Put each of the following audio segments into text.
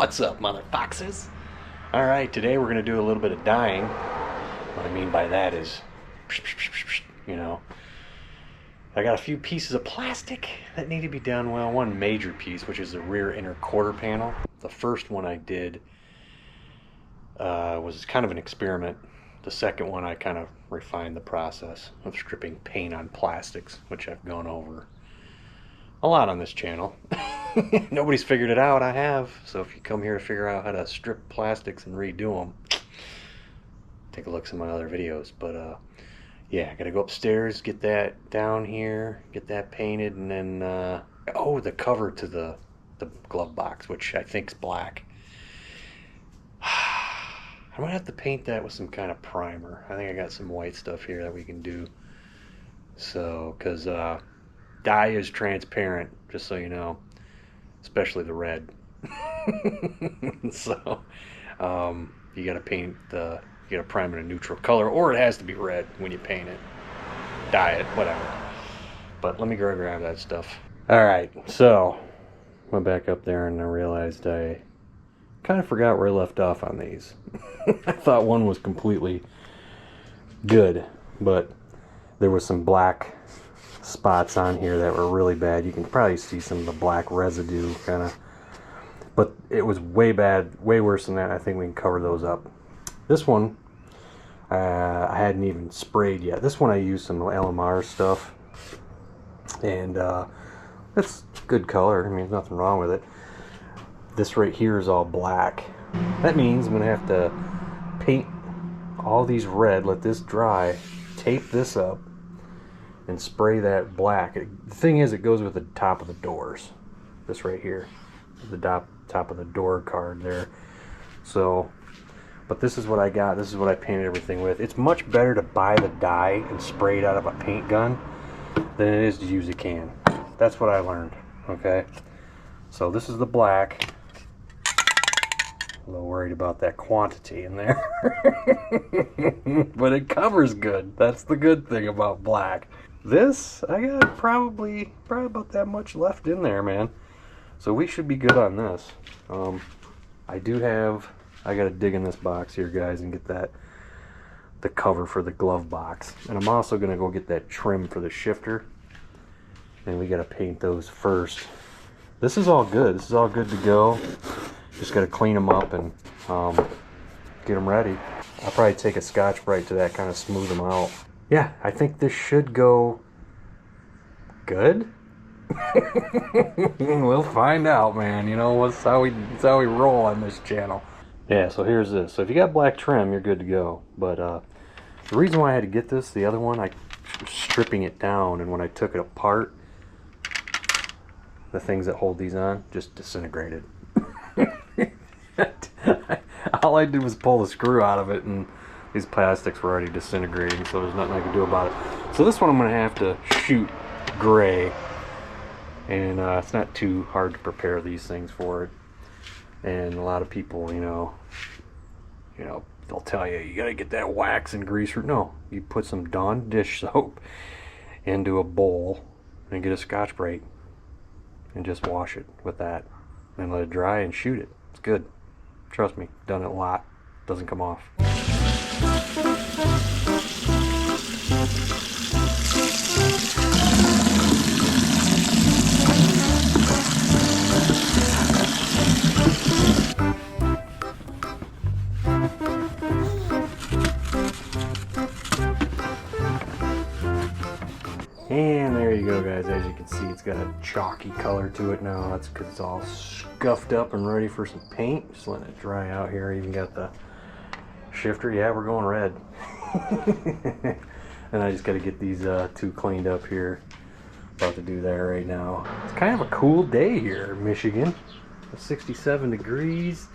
What's up, mother foxes? Alright, today we're going to do a little bit of dyeing. What I mean by that is, you know, I got a few pieces of plastic that need to be done well. One major piece, which is the rear inner quarter panel. The first one I did was kind of an experiment. The second one I kind of refined the process of stripping paint on plastics, which I've gone over a lot on this channel. Nobody's figured it out. I have. So if you come here to figure out how to strip plastics and redo them, take a look at some of my other videos. But yeah, I gotta go upstairs, get that down here, get that painted, and then oh, the cover to the glove box, which I think is black. I might have to paint that with some kind of primer. I think I got some white stuff here that we can do. So, because dye is transparent, just so you know, especially the red. So you gotta paint you gotta prime it a neutral color, or it has to be red when you paint it, dye it, whatever. But let me go grab that stuff. All right, so went back up there and I realized I kind of forgot where I left off on these. I thought one was completely good, but there was some black spots on here that were really bad. You can probably see some of the black residue kind of, but it was way bad, way worse than that. I think we can cover those up. This one I hadn't even sprayed yet. This one I used some LMR stuff, and it's good color. I mean, there's nothing wrong with it. This right here is all black. That means I'm gonna have to paint all these red, let this dry, tape this up, and spray that black. The thing is, it goes with the top of the doors. This right here, the top of the door card there. So, but this is what I got. This is what I painted everything with. It's much better to buy the dye and spray it out of a paint gun than it is to use a can. That's what I learned, okay? So this is the black. A little worried about that quantity in there. But it covers good. That's the good thing about black. This, I got probably about that much left in there, man. So we should be good on this. I gotta dig in this box here, guys, and get the cover for the glove box. And I'm also gonna go get that trim for the shifter. And we gotta paint those first. This is all good. This is all good to go. Just got to clean them up and get them ready. I'll probably take a Scotch-Brite to that, kind of smooth them out. Yeah, I think this should go good. We'll find out, man. You know, it's how we roll on this channel. Yeah, so here's this. So if you got black trim, you're good to go. But the reason why I had to get this, the other one, I was stripping it down, and when I took it apart, the things that hold these on just disintegrated. All I did was pull the screw out of it, and these plastics were already disintegrating, so there's nothing I could do about it. So this one I'm going to have to shoot gray, and it's not too hard to prepare these things for it. And a lot of people, you know, they'll tell you got to get that wax and grease. No, you put some Dawn dish soap into a bowl and get a Scotch-Brite and just wash it with that and let it dry and shoot it. It's good. Trust me, done it a lot. Doesn't come off. And there you go, guys. As you can see, it's got a chalky color to it now. That's because it's all scuffed up and ready for some paint. Just letting it dry out here. Even got the shifter. Yeah, we're going red. And I just got to get these two cleaned up here. About to do that right now. It's kind of a cool day here in Michigan. 67 degrees.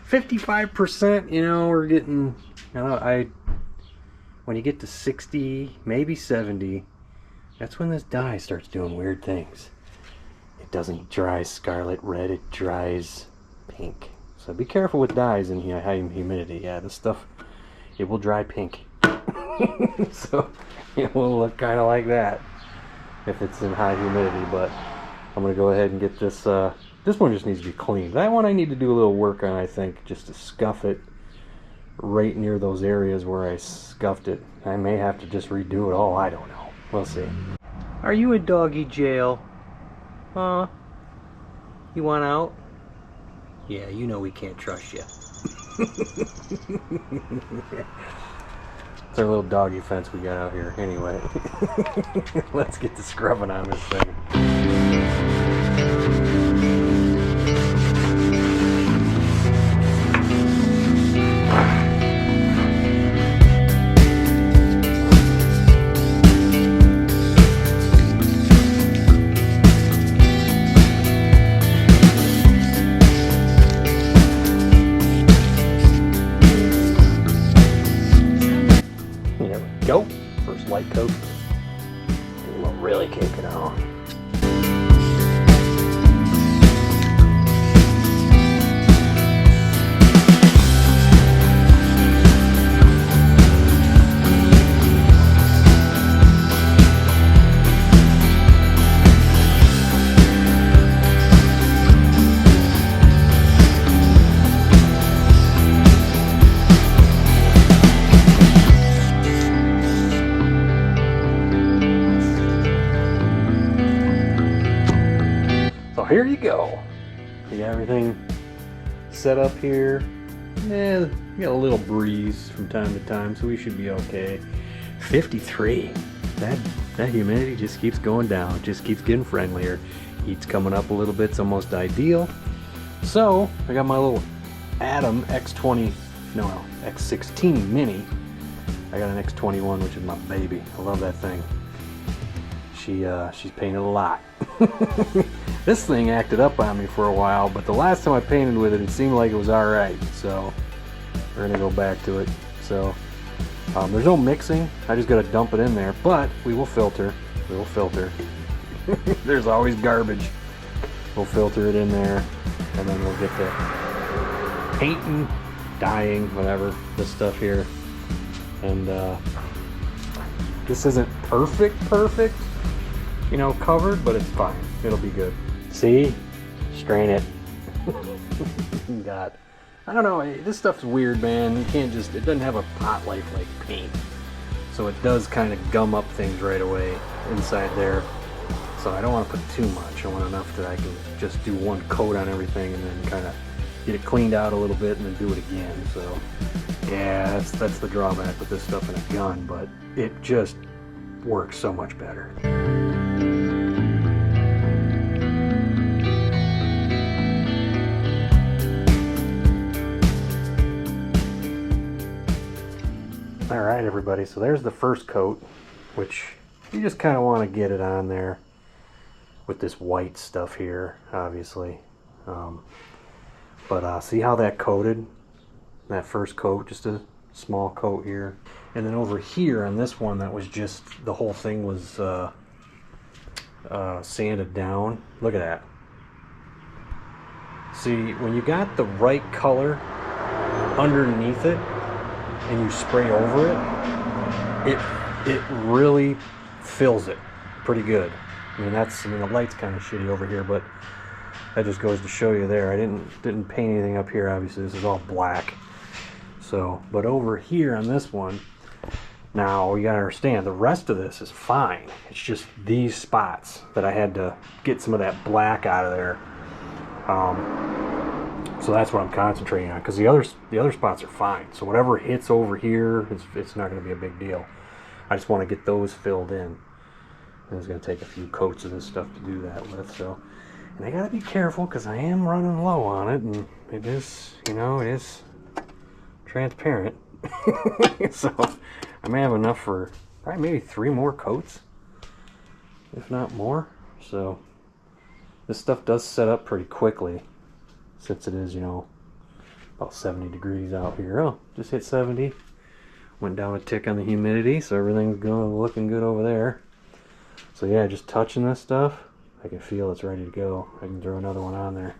55%, you know, we're getting, you know, when you get to 60, maybe 70, that's when this dye starts doing weird things. It doesn't dry scarlet red, it dries pink. So be careful with dyes in high humidity. Yeah, this stuff, it will dry pink. So it will look kind of like that if it's in high humidity. But I'm going to go ahead and get this This one just needs to be cleaned. That one I need to do a little work on, I think, just to scuff it right near those areas where I scuffed it. I may have to just redo it all. I don't know. We'll see. Are you in doggy jail? Huh? You want out? Yeah, you know we can't trust you. It's our little doggy fence we got out here. Anyway, let's get to scrubbing on this thing. Go. First light coat. We'll really kick it on. So here you go. You got everything set up here. Yeah, we got a little breeze from time to time, so we should be okay. 53. That humidity just keeps going down. It just keeps getting friendlier. Heat's coming up a little bit. It's almost ideal. So I got my little Atom X16 Mini. I got an X21, which is my baby. I love that thing. She's painted a lot. This thing acted up on me for a while, but the last time I painted with it, it seemed like it was alright, so we're gonna go back to it. So there's no mixing, I just gotta dump it in there, but we will filter. There's always garbage. We'll filter it in there, and then we'll get to painting, dyeing, whatever, this stuff here. And this isn't perfect, you know, covered, but it's fine. It'll be good. See? Strain it. God. I don't know, this stuff's weird, man. You can't just, it doesn't have a pot life like paint. So it does kind of gum up things right away inside there. So I don't want to put too much. I want enough that I can just do one coat on everything and then kind of get it cleaned out a little bit and then do it again. So yeah, that's the drawback with this stuff in a gun, but it just works so much better. Alright everybody, so there's the first coat, which you just kind of want to get it on there with this white stuff here, obviously. But see how that coated? That first coat, just a small coat here. And then over here on this one, that was just, the whole thing was sanded down. Look at that. See, when you got the right color underneath it, and you spray over it, it really fills it pretty good. I mean, the light's kind of shitty over here, but that just goes to show you there. I didn't paint anything up here, obviously. This is all black. So, but over here on this one, now you gotta understand, the rest of this is fine. It's just these spots that I had to get some of that black out of there. So that's what I'm concentrating on, because the other spots are fine. So whatever hits over here, it's not going to be a big deal. I just want to get those filled in. And it's going to take a few coats of this stuff to do that with. So, and I got to be careful because I am running low on it, and it is, you know, it is transparent. So I may have enough for probably maybe 3 more coats, if not more. So this stuff does set up pretty quickly, since it is, you know, about 70 degrees out here. Oh, just hit 70. Went down a tick on the humidity, so everything's looking good over there. So yeah, just touching this stuff, I can feel it's ready to go. I can throw another one on there.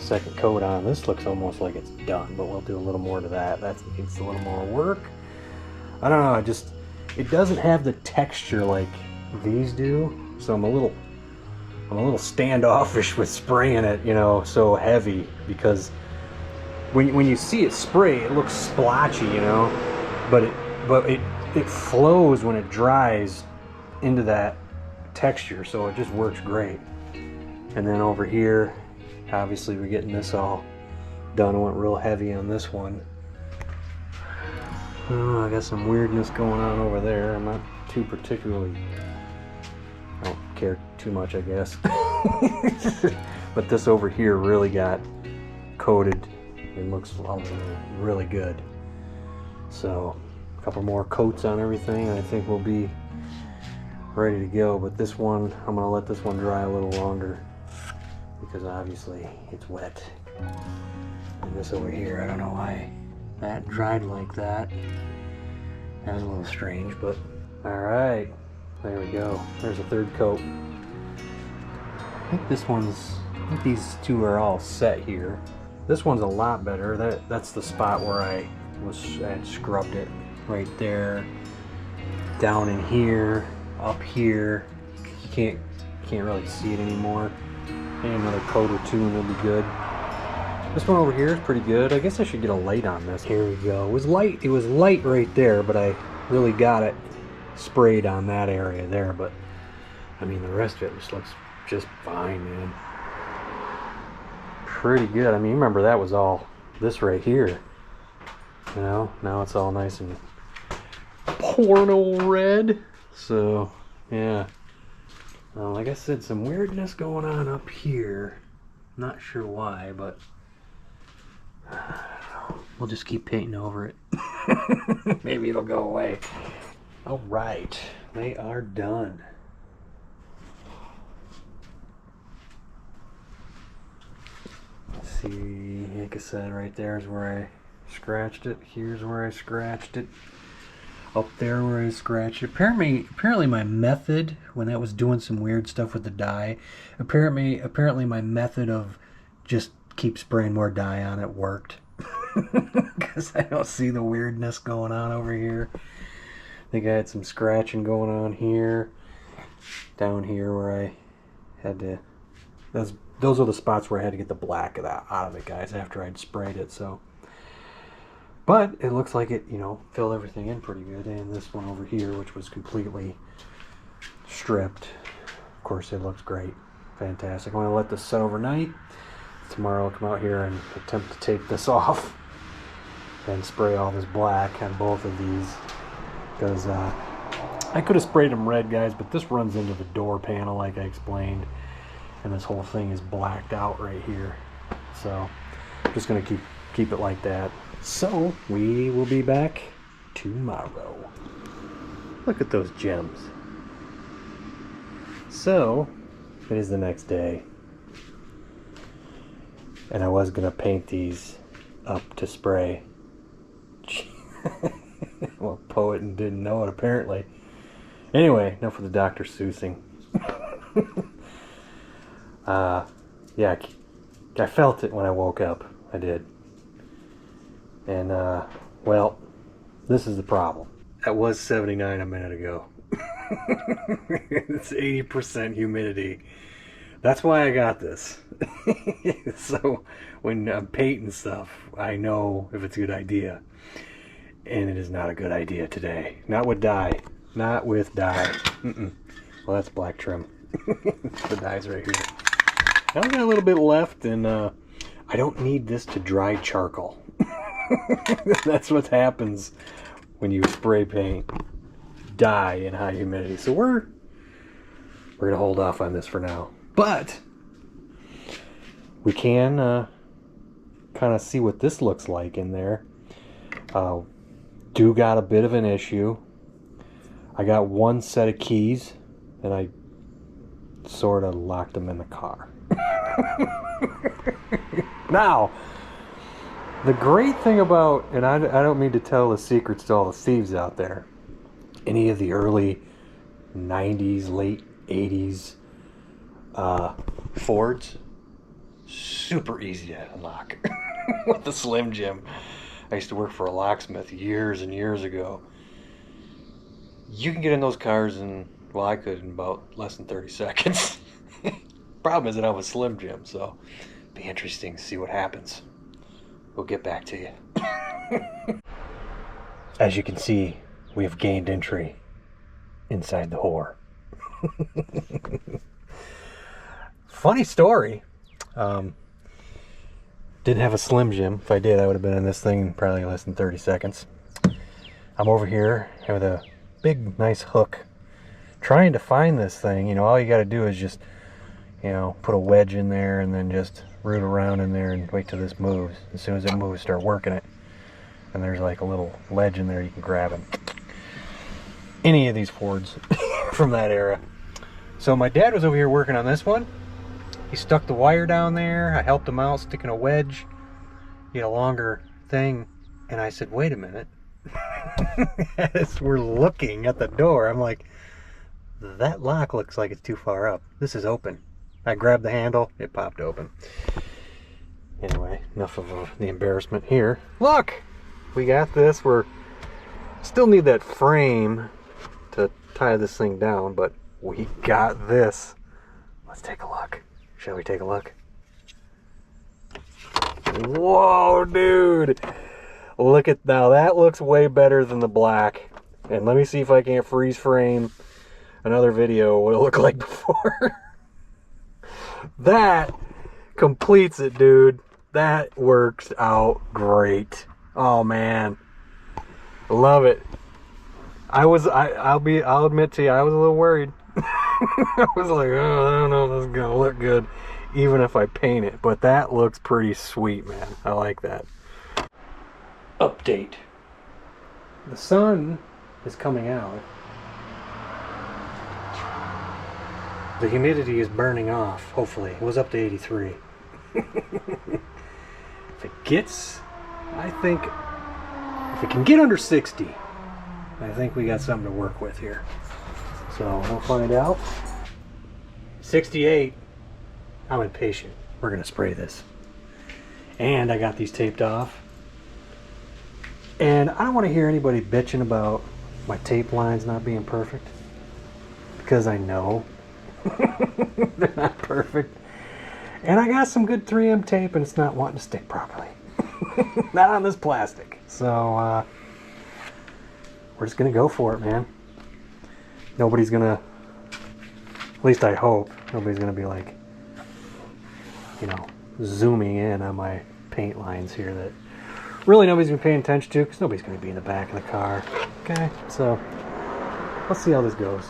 second coat on. This looks almost like it's done, but we'll do a little more to that. That needs a little more work. I don't know, it doesn't have the texture like these do, so I'm a little standoffish with spraying it, you know, so heavy, because when you see it spray, it looks splotchy, you know, but it flows when it dries into that texture, so it just works great. And then over here, obviously we're getting this all done. I went real heavy on this one. Oh, I got some weirdness going on over there. I'm not too particularly, I don't care too much, I guess. But this over here really got coated and looks really good. So a couple more coats on everything and I think we'll be ready to go. But this one, I'm gonna let this one dry a little longer because obviously it's wet. And this over here, I don't know why that dried like that. That was a little strange, but all right, there we go. There's a third coat. I think these two are all set here. This one's a lot better. That's the spot where I had scrubbed it right there, down in here, up here. You can't really see it anymore. Maybe another coat or two and it'll be good. This one over here is pretty good. I guess I should get a light on this. Here we go. It was light right there, but I really got it sprayed on that area there. But I mean, the rest of it just looks just fine, man. Pretty good. I mean, remember that was all this right here. You know, now it's all nice and porno red. So yeah. Like I said, some weirdness going on up here. Not sure why, but we'll just keep painting over it. Maybe it'll go away. All right, they are done. Let's see, like I said, right there is where I scratched it. Here's where I scratched it. Up there where I scratched it. Apparently my method, when I was doing some weird stuff with the dye, apparently my method of just keep spraying more dye on it worked. Because I don't see the weirdness going on over here. I think I had some scratching going on here. Down here where I had to... Those are the spots where I had to get the black out of it, guys, after I'd sprayed it, so... But it looks like it, you know, filled everything in pretty good. And this one over here, which was completely stripped, of course, it looks great. Fantastic. I'm going to let this set overnight. Tomorrow I'll come out here and attempt to take this off and spray all this black on both of these. Because I could have sprayed them red, guys, but this runs into the door panel like I explained. And this whole thing is blacked out right here. So I'm just going to keep it like that. So we will be back tomorrow. Look at those gems. So it is the next day. And I was going to paint these up to spray. Well, poet and didn't know it apparently. Anyway, enough with the Dr. Seussing. Yeah, I felt it when I woke up. I did. And, well, this is the problem. That was 79 a minute ago. It's 80% humidity. That's why I got this. So, when I'm painting stuff, I know if it's a good idea. And it is not a good idea today. Not with dye. Not with dye. Well, that's black trim. The dye's right here. I've got a little bit left, and I don't need this to dry charcoal. That's what happens when you spray paint dye in high humidity. So we're gonna hold off on this for now, but we can kind of see what this looks like in there. Do got a bit of an issue. I got one set of keys and I sort of locked them in the car. Now, the great thing about, and I don't mean to tell the secrets to all the thieves out there, any of the early 90s, late 80s Fords, super easy to unlock with the Slim Jim. I used to work for a locksmith years and years ago. You can get in those cars in, well, I could in about less than 30 seconds. Problem is that I have a Slim Jim, so it'd be interesting to see what happens. We'll get back to you. As you can see, we have gained entry inside the whore. Funny story. Didn't have a Slim Jim. If I did, I would have been in this thing in probably less than 30 seconds. I'm over here with a big, nice hook, trying to find this thing. You know, all you got to do is just, you know, put a wedge in there and then just root around in there and wait till this moves. As soon as it moves, start working it. And there's like a little ledge in there you can grab it. Any of these Fords from that era. So my dad was over here working on this one. He stuck the wire down there. I helped him out sticking a wedge. He had a longer thing. And I said, wait a minute. As we're looking at the door, I'm like, that lock looks like it's too far up. This is open. I grabbed the handle. It popped open. Anyway, enough of the embarrassment here. Look! We got this. We're still need that frame to tie this thing down, but we got this. Let's take a look. Shall we take a look? Whoa, dude! Look at now. That looks way better than the black. And let me see if I can't freeze frame another video what it looked like before. That completes it, dude. That works out great. Oh man, love it. I'll admit to you, I was a little worried. I was like, oh, I don't know if this is gonna look good, even if I paint it. But that looks pretty sweet, man. I like that. Update. The sun is coming out. The humidity is burning off, hopefully. It was up to 83. If it gets, I think, if it can get under 60, I think we got something to work with here. So we'll find out. 68, I'm impatient. We're gonna spray this. And I got these taped off. And I don't want to hear anybody bitching about my tape lines not being perfect. Because I know they're not perfect. And I got some good 3M tape and it's not wanting to stick properly. Not on this plastic. So we're just gonna go for it, man. Nobody's gonna, at least I hope, nobody's gonna be like, you know, zooming in on my paint lines here that really nobody's gonna be paying attention to because nobody's gonna be in the back of the car. Okay, so let's see how this goes.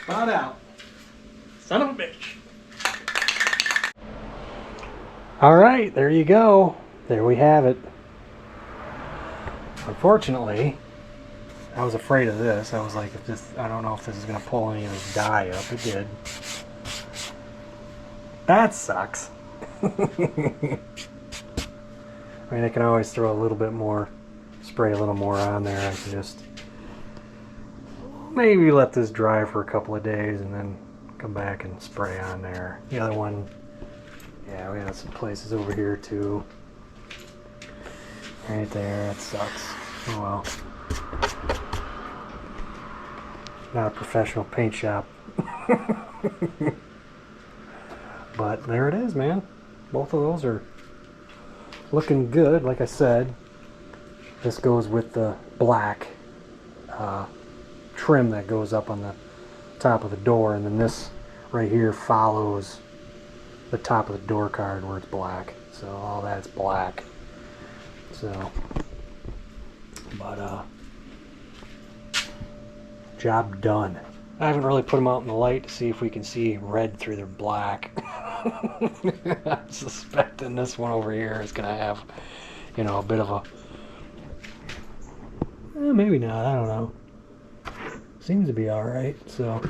Spot out. Son of a bitch. Alright, there you go. There we have it. Unfortunately, I was afraid of this. I was like, if this, I don't know if this is going to pull any of this dye up. It did. That sucks. I mean, I can always throw a little bit more, spray a little more on there. I can just maybe let this dry for a couple of days and then come back and spray on there. The other one, yeah, we have some places over here too. Right there, that sucks. Oh well. Not a professional paint shop. But there it is, man. Both of those are looking good. Like I said, this goes with the black trim that goes up on the top of the door, and then this right here follows the top of the door card where it's black. So all that's black. So, but job done. I haven't really put them out in the light to see if we can see red through their black. I'm suspecting this one over here is gonna have, you know, a bit of a, maybe not, I don't know. Seems to be alright, so.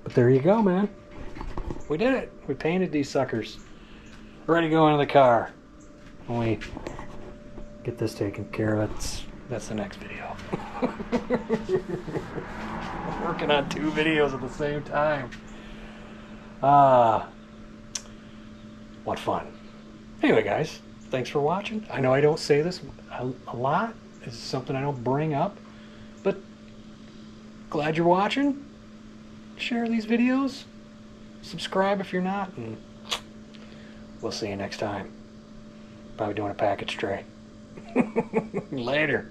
But there you go, man. We did it. We painted these suckers. Ready to go into the car. When we get this taken care of, that's the next video. I'm working on 2 videos at the same time. What fun. Anyway, guys, thanks for watching. I know I don't say this a lot. It's something I don't bring up. But glad you're watching. Share these videos. Subscribe if you're not. And we'll see you next time. Probably doing a package tray. Later.